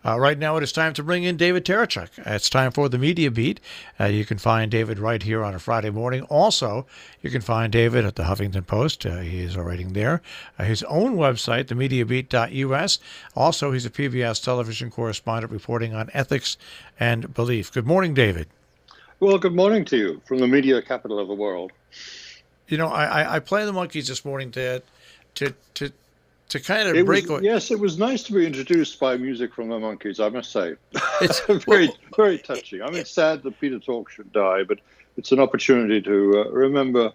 Right now it is time to bring in David Tereshchuk. It's time for the Media Beat. You can find David right here on a Friday morning. Also, you can find David at the Huffington Post. He is writing there. His own website, themediabeat.us. Also, he's a PBS television correspondent reporting on ethics and belief. Good morning, David. Well, good morning to you from the media capital of the world. You know, I play the Monkees this morning to kind of break away. Yes, it was nice to be introduced by music from the Monkees, I must say. It's very touching. I mean, it's sad that Peter Tork should die, but it's an opportunity to remember,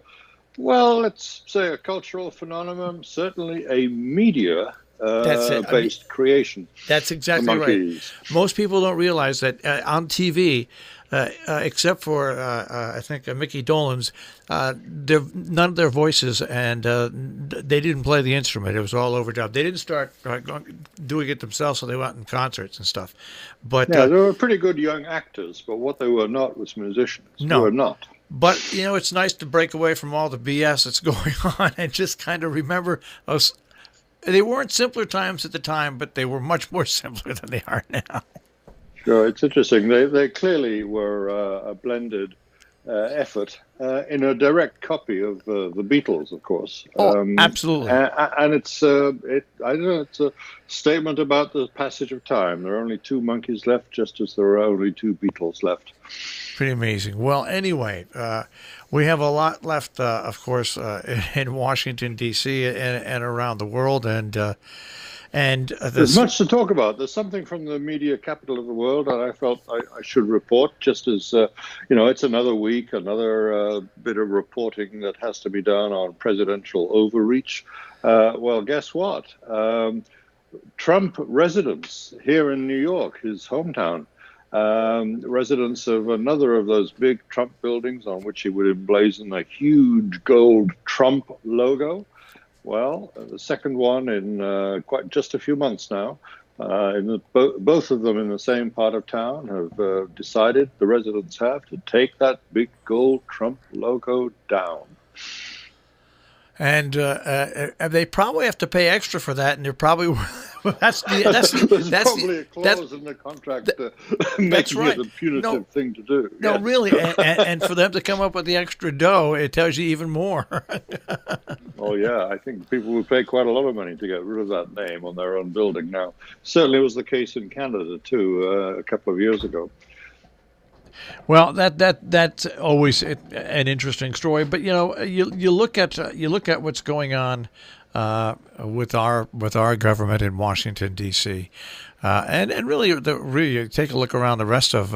well, let's say a cultural phenomenon, certainly a media based creation. That's exactly right. Most people don't realize that on TV, except for I think Mickey Dolenz, none of their voices, and they didn't play the instrument. It was all overdubbed. They didn't start doing it themselves, so they went in concerts and stuff. But yeah, they were pretty good young actors, but what they were not was musicians. No, they were not. But you know, it's nice to break away from all the BS that's going on and just kind of remember us. They weren't simpler times at the time, but they were much more simpler than they are now. Sure, it's interesting. They clearly were a blended effort in a direct copy of the Beatles, of course. Absolutely. And it's I don't know. It's a statement about the passage of time. There are only two Monkees left, just as there are only two Beatles left. Pretty amazing. Well, anyway, we have a lot left, of course, in Washington, D.C. and around the world, and there's much to talk about. There's something from the media capital of the world that I felt I should report, just as, it's another week, another bit of reporting that has to be done on presidential overreach. Well, guess what? Trump residents here in New York, his hometown, residents of another of those big Trump buildings on which he would emblazon a huge gold Trump logo. Well, the second one in quite just a few months now, both of them in the same part of town have decided, the residents have, to take that big gold Trump logo down. And they probably have to pay extra for that, and they're probably there's probably a clause in the contract making it a punitive thing to do. No, really, and for them to come up with the extra dough, it tells you even more. Oh yeah, I think people would pay quite a lot of money to get rid of that name on their own building now. Certainly was the case in Canada too, a couple of years ago. Well, that's always an interesting story. But you look at what's going on with our government in Washington D.C. And really take a look around the rest of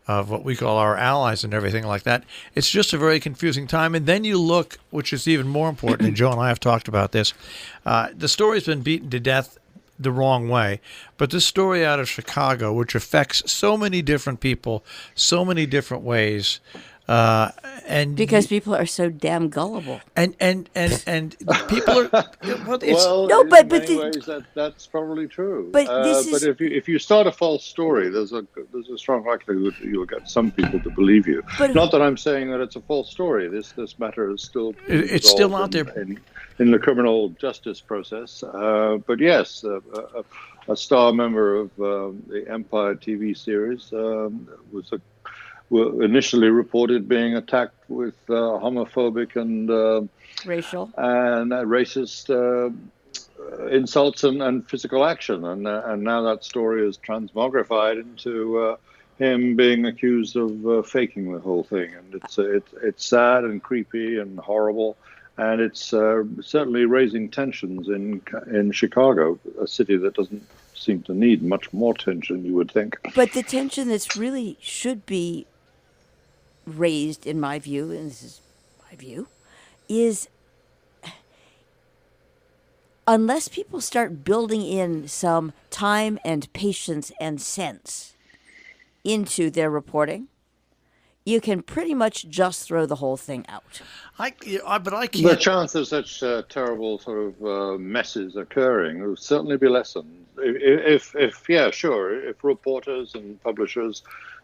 what we call our allies and everything like that. It's just a very confusing time. And then you look, which is even more important, and Joe and I have talked about this. The story's been beaten to death the wrong way, but this story out of Chicago, which affects so many different people, so many different ways, and because people are so damn gullible, and people are in many ways that's probably true. But if you start a false story, there's a strong likelihood that you'll get some people to believe you. Not that I'm saying that it's a false story. This matter is still it's still out there in the criminal justice process. But yes, a star member of the Empire TV series were initially reported being attacked with homophobic and racist insults and physical action, and now that story is transmogrified into him being accused of faking the whole thing, and it's sad and creepy and horrible. And it's certainly raising tensions in Chicago, a city that doesn't seem to need much more tension, you would think. But the tension that's really should be raised, in my view, and this is my view, is unless people start building in some time and patience and sense into their reporting, you can pretty much just throw the whole thing out. But I can't. The chance of such terrible sort of messes occurring will certainly be lessened. If reporters and publishers,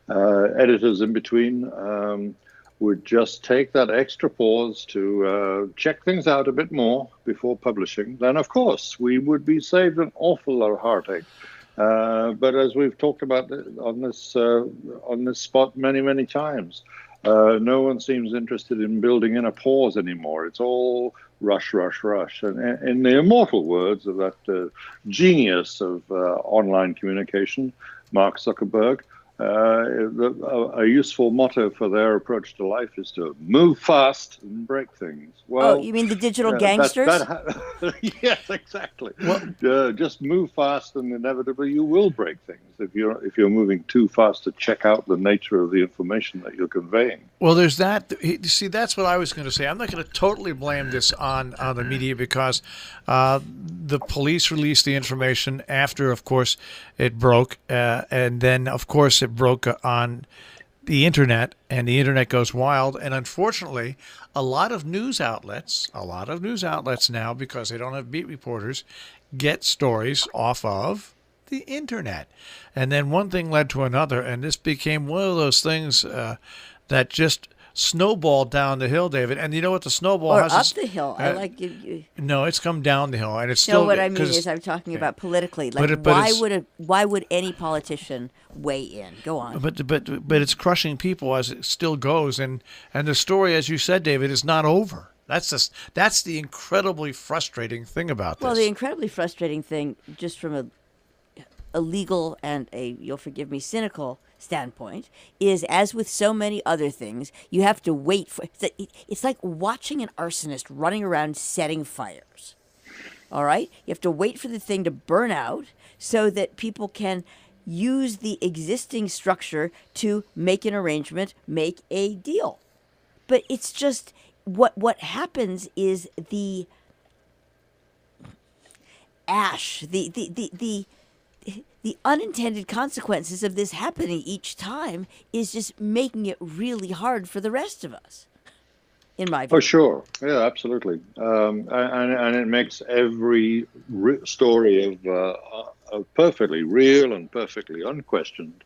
editors in between, would just take that extra pause to check things out a bit more before publishing, then of course we would be saved an awful lot of heartache. But as we've talked about on this spot many times, no one seems interested in building in a pause anymore. It's all rush, rush, rush. And in the immortal words of that genius of online communication, Mark Zuckerberg, a useful motto for their approach to life is to move fast and break things. Well, you mean the digital gangsters? Yes, exactly. Well, just move fast, and inevitably you will break things if you're moving too fast to check out the nature of the information that you're conveying. Well, there's that. See, that's what I was going to say. I'm not going to totally blame this on the media because the police released the information after, of course, it broke, and then, of course, it broke on the internet, and the internet goes wild. And unfortunately, a lot of news outlets now, because they don't have beat reporters, get stories off of the internet. And then one thing led to another, and this became one of those things that just snowballed down the hill, David. And you know what the snowball or has? Up the hill. I like you. No, it's come down the hill, and it's still. still. What I mean is, I'm talking about politically. Like, why would any politician weigh in? Go on. But it's crushing people as it still goes, and the story, as you said, David, is not over. That's the incredibly frustrating thing about this. Well, the incredibly frustrating thing, just from a legal and you'll forgive me, cynical standpoint, is, as with so many other things, you have to wait for. It's like watching an arsonist running around setting fires. All right, you have to wait for the thing to burn out so that people can use the existing structure to make an arrangement, make a deal. But it's just what happens is the ash, the unintended consequences of this happening each time is just making it really hard for the rest of us, in my view. Oh, sure. Yeah, absolutely. And it makes every story of perfectly real and perfectly unquestioned,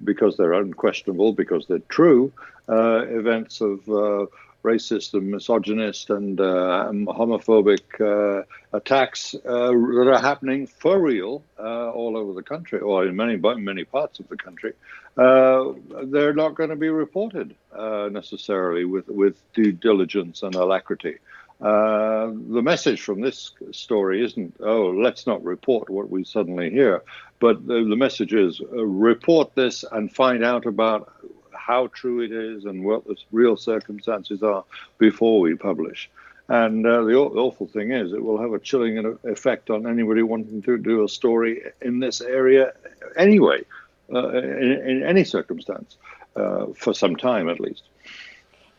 because they're unquestionable, because they're true, events of racist and misogynist and homophobic attacks that are happening for real all over the country, or in many parts of the country. They're not going to be reported necessarily with due diligence and alacrity. The message from this story isn't, oh, let's not report what we suddenly hear, but the message is report this and find out about how true it is and what the real circumstances are before we publish. And the awful thing is, it will have a chilling effect on anybody wanting to do a story in this area anyway, in any circumstance, for some time at least.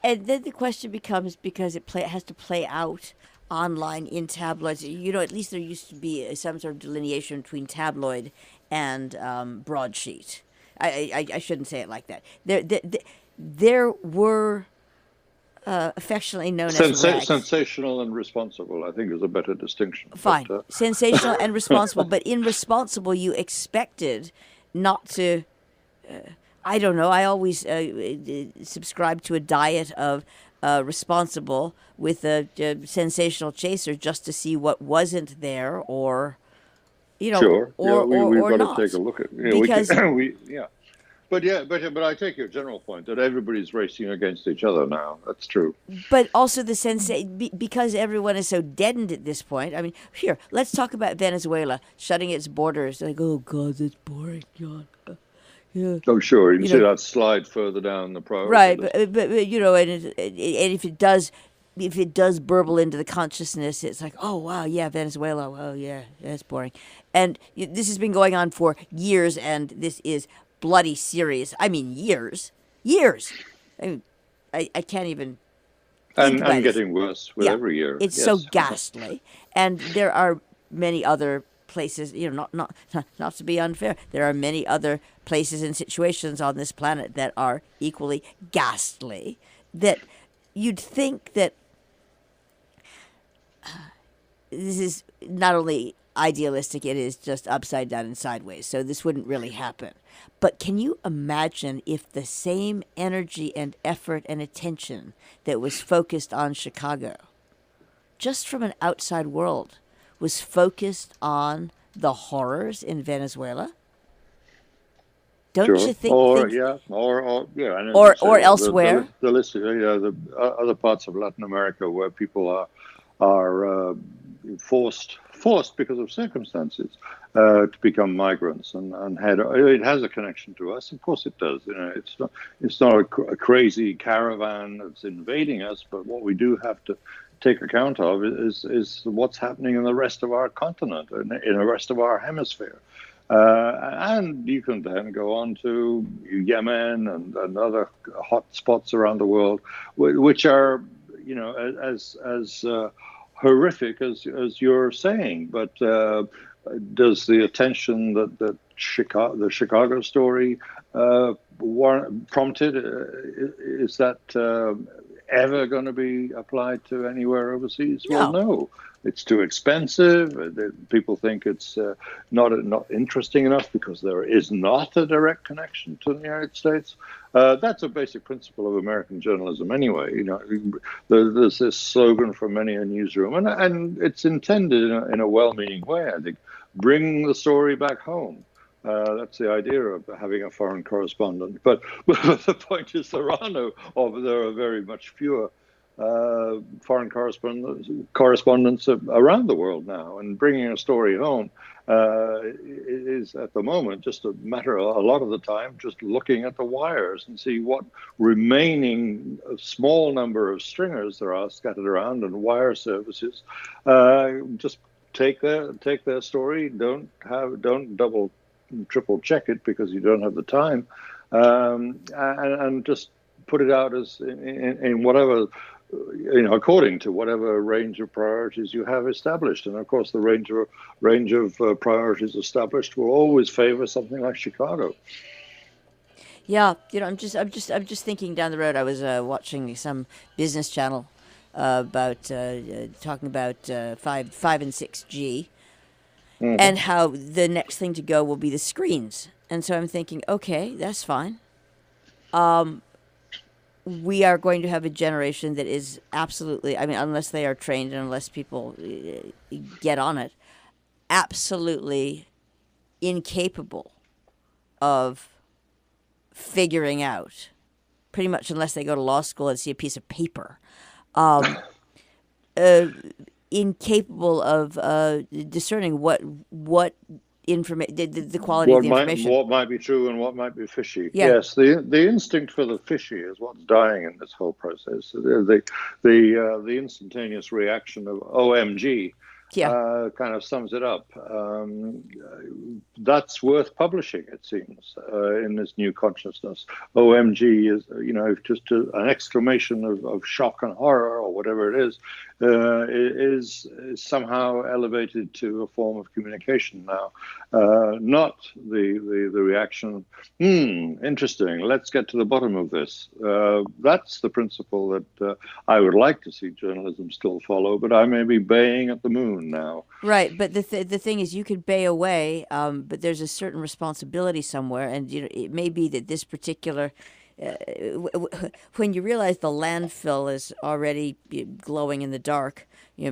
And then the question becomes, because it has to play out online in tabloids, at least there used to be some sort of delineation between tabloid and broadsheet. I shouldn't say it like that. There were affectionately known as rags. Sensational and responsible, I think, is a better distinction. Fine. But, sensational and responsible. But in responsible, you expected not to... I don't know. I always subscribe to a diet of responsible with a sensational chaser just to see what wasn't there, or... Sure. We've got not. To take a look at because But I take your general point that everybody's racing against each other now. That's true. But also because everyone is so deadened at this point. I mean, here, let's talk about Venezuela shutting its borders. Like, oh God, that's boring, John. Yeah. Oh, sure. You can see that slide further down the priority right, list. but and if it does burble into the consciousness, it's like, oh, wow, yeah, Venezuela, oh, yeah, that's boring. And this has been going on for years, and this is bloody serious. I mean, years. I mean, I can't even think about and getting worse with every year. It's so ghastly. And there are many other places, not to be unfair, there are many other places and situations on this planet that are equally ghastly, that you'd think that this is not only idealistic, it is just upside down and sideways, so this wouldn't really happen. But can you imagine if the same energy and effort and attention that was focused on Chicago, just from an outside world, was focused on the horrors in Venezuela? Don't Sure. you think? Or think yeah, or yeah, and as or you say, or elsewhere? the list, the other parts of Latin America where people are forced because of circumstances to become migrants and head. It has a connection to us, of course it does. It's not a crazy caravan that's invading us, but what we do have to take account of is what's happening in the rest of our continent, in the rest of our hemisphere. And you can then go on to Yemen and other hot spots around the world, which are, as horrific as you're saying. But does the attention that the Chicago story prompted, is that ever going to be applied to anywhere overseas? No. Well, no. It's too expensive. People think it's not interesting enough because there is not a direct connection to the United States. That's a basic principle of American journalism, anyway. There's this slogan from many a newsroom, and it's intended in a well-meaning way. I think bring the story back home. That's the idea of having a foreign correspondent. But the point is, there are very much fewer foreign correspondents around the world now, and bringing a story home is at the moment just a matter a lot of the time just looking at the wires and see what remaining small number of stringers there are scattered around and wire services. Just take their story. Don't double triple check it because you don't have the time, and just put it out as in whatever, according to whatever range of priorities you have established. And of course, the range of priorities established will always favor something like Chicago. Yeah, I'm just thinking down the road. I was watching some business channel about talking about 5 and 6G. Mm-hmm. And how the next thing to go will be the screens. And so I'm thinking, okay, that's fine. We are going to have a generation that is absolutely, unless they are trained and unless people get on it, absolutely incapable of figuring out, pretty much unless they go to law school and see a piece of paper, incapable of discerning what information, the quality of the information. What might be true and what might be fishy. Yeah. Yes, the instinct for the fishy is what's dying in this whole process. The instantaneous reaction of OMG. Yeah. Kind of sums it up. That's worth publishing, it seems, in this new consciousness. OMG is, just an exclamation of shock and horror, or whatever it is somehow elevated to a form of communication now. Not the reaction, interesting, let's get to the bottom of this. That's the principle that I would like to see journalism still follow, but I may be baying at the moon now. Right, but the thing is, you could bay away, but there's a certain responsibility somewhere, and it may be that this particular, when you realize the landfill is already glowing in the dark,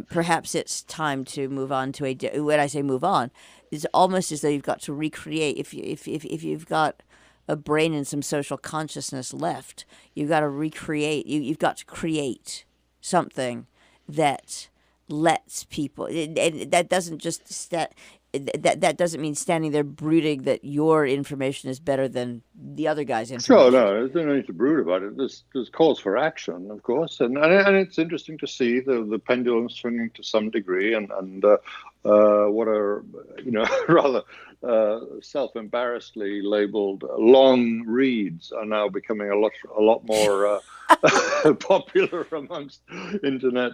perhaps it's time to move on to when I say move on, it's almost as though you've got to recreate. If you've got a brain and some social consciousness left, you've got to recreate. You've got to create something that lets people, and that doesn't just that doesn't mean standing there brooding that your information is better than the other guy's information. Sure, no, there's no need to brood about it. There's calls for action, of course, and it's interesting to see the pendulum swinging to some degree, and what are rather self-embarrassedly labeled long reads are now becoming a lot more popular amongst internet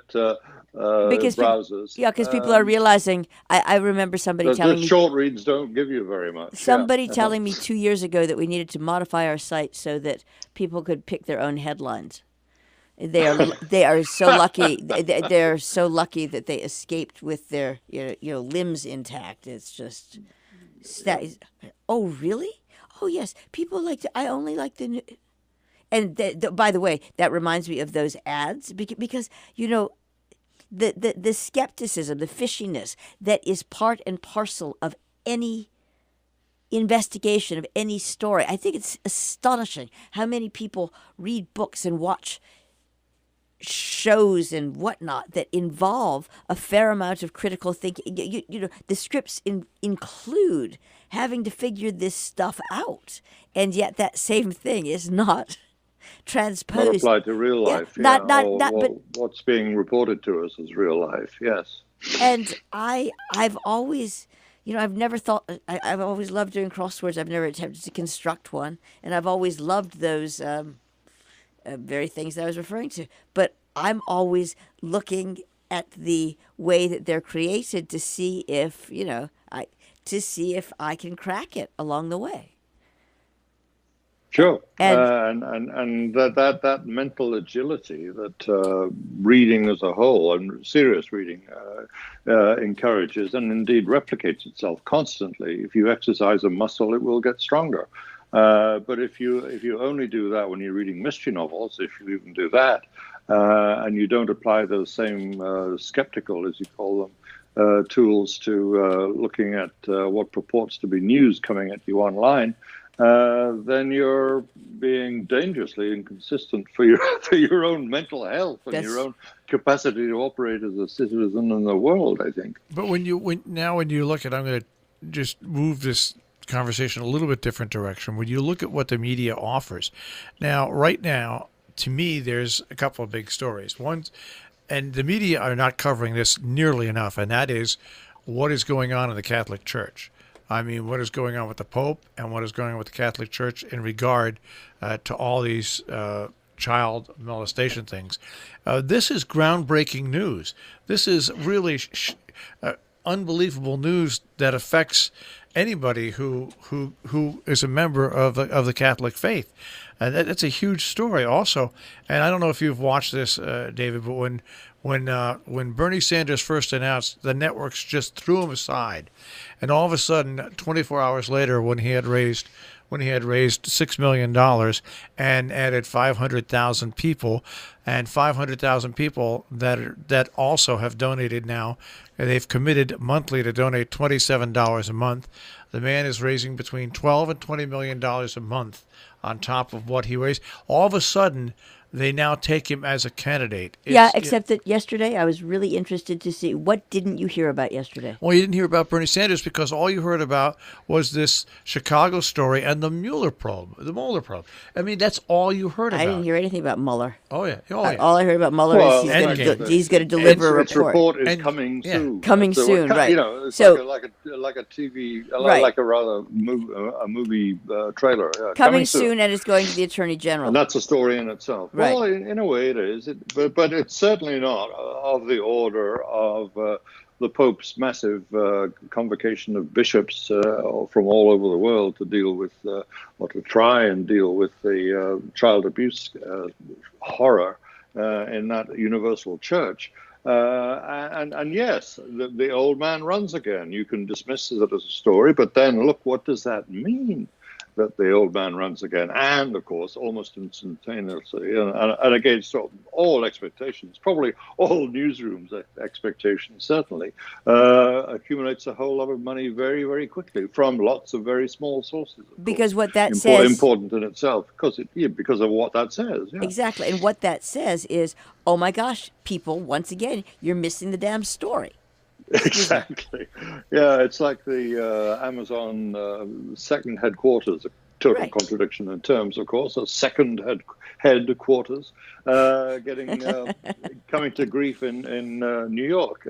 browsers. Because people are realizing. I remember somebody telling me short reads don't give you very much. Somebody telling me 2 years ago that we needed to modify our site so that people could pick their own headlines. They are so lucky. They're so lucky that they escaped with their limbs intact. It's just. Oh really? Oh yes. People like to. I only like the. And by the way, that reminds me of those ads because the skepticism, the fishiness that is part and parcel of any investigation of any story. I think it's astonishing how many people read books and watch shows and whatnot that involve a fair amount of critical thinking. You know, the scripts include having to figure this stuff out, and yet that same thing is not transposed. Not applied to real life. But what's being reported to us as real life. Yes. And I've always, I've never thought. I've always loved doing crosswords. I've never attempted to construct one, and I've always loved those very things that I was referring to. But I'm always looking at the way that they're created to see if I can crack it along the way. Sure, and that mental agility that reading as a whole and serious reading encourages and indeed replicates itself constantly. If you exercise a muscle, it will get stronger. But if you only do that when you're reading mystery novels, if you even do that, and you don't apply those same skeptical, as you call them, tools to looking at what purports to be news coming at you online, then you're being dangerously inconsistent for your own mental health and your own capacity to operate as a citizen in the world, I think. But when you look at, I'm going to just move this conversation a little bit different direction. When you look at what the media offers, right now, to me, there's a couple of big stories. One, and the media are not covering this nearly enough, and that is what is going on in the Catholic Church. I mean, what is going on with the Pope and what is going on with the Catholic Church in regard to all these child molestation things. This is groundbreaking news. This is really unbelievable news that affects anybody who is a member of the Catholic faith. And that's a huge story also. And I don't know if you've watched this, David, but when Bernie Sanders first announced, the networks just threw him aside. And all of a sudden, 24 hours later, when he had raised $6 million and added 500,000 people, and 500,000 people that also have donated now, and they've committed monthly to donate $27 a month. The man is raising between $12 and $20 million a month on top of what he raised. All of a sudden, they now take him as a candidate. Except that yesterday I was really interested to see, what didn't you hear about yesterday? Well, you didn't hear about Bernie Sanders because all you heard about was this Chicago story and the Mueller probe. I mean, that's all you heard about. I didn't hear anything about Mueller. Oh, yeah. All I heard about Mueller is he's going to deliver a report. Its report is coming soon. Coming soon, right. It's like a TV, like a rather movie trailer. Coming soon, and it's going to the Attorney General. And that's a story in itself. Right. Well, in a way it is, but it's certainly not of the order of the Pope's massive convocation of bishops from all over the world to deal with, or to try and deal with the child abuse horror in that universal church. And yes, the old man runs again. You can dismiss it as a story, but then look, what does that mean? That the old man runs again, and of course, almost instantaneously, and against all expectations, probably all newsrooms' expectations, certainly, accumulates a whole lot of money very, very quickly from lots of very small sources. Because what that says, important in itself, because of what that says. Yeah. Exactly, and what that says is, oh my gosh, people, once again, you're missing the damn story. Exactly. Yeah, it's like the Amazon second headquarters, a total contradiction in terms, of course, a second headquarters coming to grief in New York.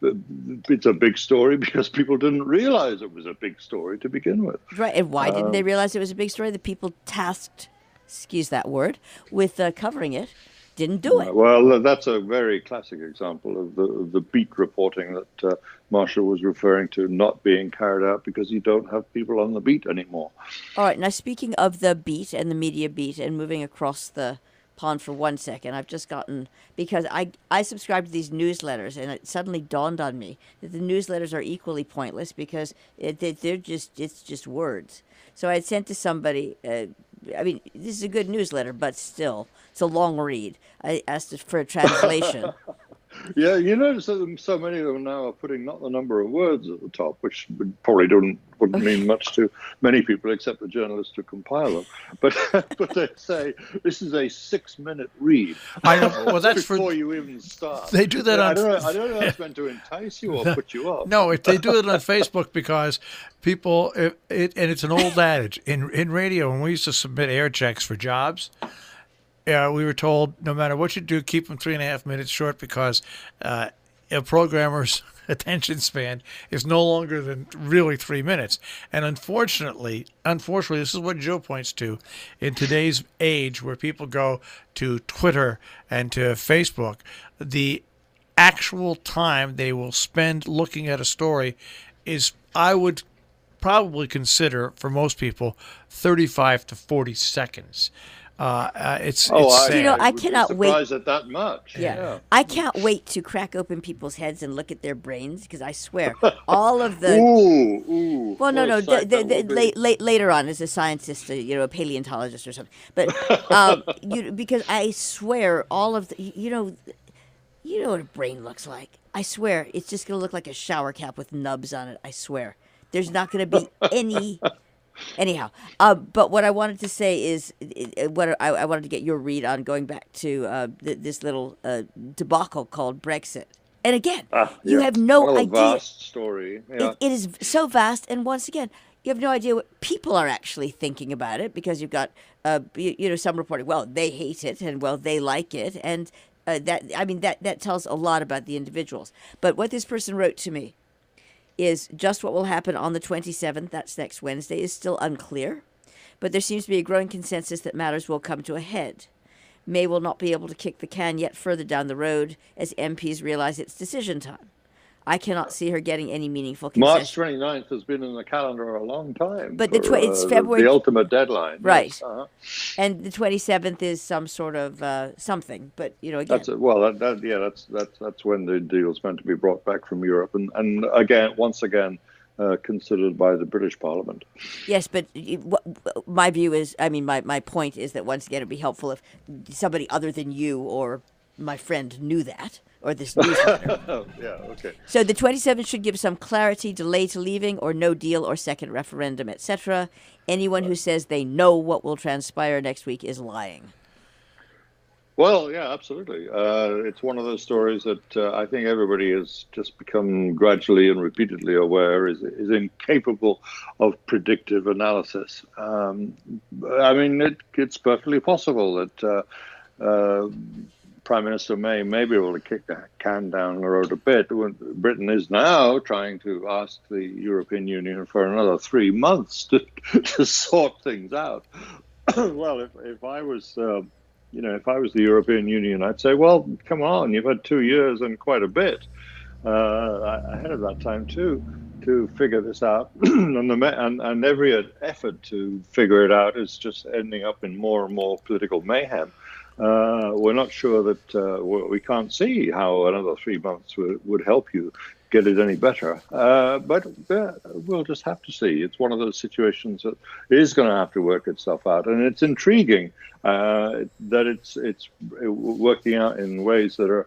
It's a big story because people didn't realize it was a big story to begin with. Right, and why didn't they realize it was a big story? The people tasked, excuse that word, with covering it didn't do it. Well, that's a very classic example of the beat reporting that Marshall was referring to not being carried out because you don't have people on the beat anymore. All right. Now, speaking of the beat and the media beat and moving across the pond for 1 second, I've just gotten, because I subscribe to these newsletters, and it suddenly dawned on me that the newsletters are equally pointless because it's just words. So I had sent to somebody, I mean, this is a good newsletter, but still, it's a long read. I asked for a translation. Yeah, you notice that so many of them now are putting not the number of words at the top, which probably wouldn't mean much to many people except the journalists who compile them. But but they say this is a 6-minute read. I know. Well, that's before you even start. They do that on. I don't know if it's meant to entice you or put you off. No, they do it on Facebook because people. And it's an old adage in radio. When we used to submit air checks for jobs, we were told no matter what you do, keep them 3.5 minutes short because a programmer's attention span is no longer than really 3 minutes. And unfortunately, this is what Joe points to in today's age where people go to Twitter and to Facebook, the actual time they will spend looking at a story is, I would probably consider for most people, 35 to 40 seconds. It's you know, I cannot wait at that much. Yeah. I can't wait to crack open people's heads and look at their brains because I swear all of the well, no, later on as a scientist, a paleontologist or something, but because I swear all of the you know what a brain looks like. I swear it's just going to look like a shower cap with nubs on it. I swear there's not going to be any. Anyhow, but what I wanted to say is, what I wanted to get your read on going back to this little debacle called Brexit. And again, you have no idea. Vast story. Yeah. It is so vast, and once again, you have no idea what people are actually thinking about it because you've got, some reporting. Well, they hate it, and well, they like it, and that tells a lot about the individuals. But what this person wrote to me is just what will happen on the 27th, that's next Wednesday, is still unclear. But there seems to be a growing consensus that matters will come to a head. May will not be able to kick the can yet further down the road as MPs realize it's decision time. I cannot see her getting any meaningful concession. March 29th has been in the calendar a long time. But it's February. The ultimate deadline. Right. Yes. Uh-huh. And the 27th is some sort of something. But, again. That's when the deal's meant to be brought back from Europe. And again, once again, considered by the British Parliament. Yes, but my view is, my point is that once again, it would be helpful if somebody other than you or my friend knew that. Or this newsletter. Yeah, okay. So the 27th should give some clarity, delay to leaving, or no deal, or second referendum, etc. Anyone who says they know what will transpire next week is lying. Well, yeah, absolutely. It's one of those stories that I think everybody has just become gradually and repeatedly aware is incapable of predictive analysis. It's perfectly possible that Prime Minister May be able to kick the can down the road a bit. Britain is now trying to ask the European Union for another 3 months to sort things out. Well, if I was, if I was the European Union, I'd say, well, come on, you've had 2 years and quite a bit ahead of that time to figure this out, and every effort to figure it out is just ending up in more and more political mayhem. We're not sure that we can't see how another 3 months would help you get it any better. But we'll just have to see. It's one of those situations that is going to have to work itself out. And it's intriguing that it's working out in ways that are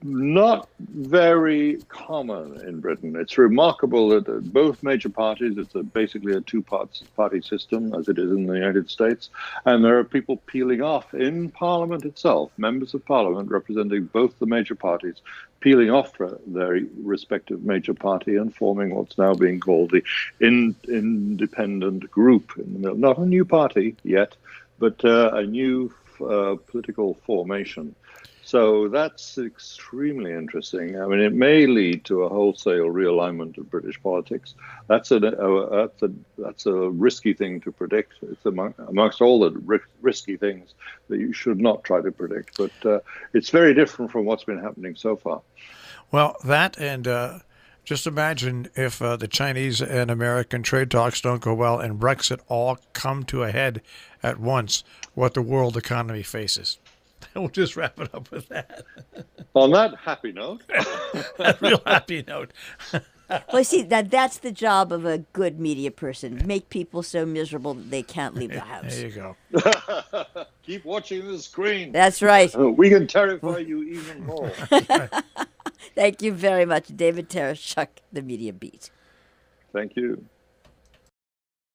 not very common in Britain. It's remarkable that both major parties, it's basically a two-party system as it is in the United States, and there are people peeling off in Parliament itself, members of Parliament representing both the major parties, peeling off their respective major party and forming what's now being called the independent group in the middle. Not a new party yet, but a new political formation. So that's extremely interesting. It may lead to a wholesale realignment of British politics. That's a risky thing to predict. It's amongst all the risky things that you should not try to predict. But it's very different from what's been happening so far. Well, that and just imagine if the Chinese and American trade talks don't go well and Brexit all come to a head at once, what the world economy faces. We'll just wrap it up with that. On that happy note. That real happy note. Well, see, that's the job of a good media person. Make people so miserable that they can't leave the house. There you go. Keep watching the screen. That's right. We can terrify you even more. Thank you very much, David Tereshchuk, The Media Beat. Thank you.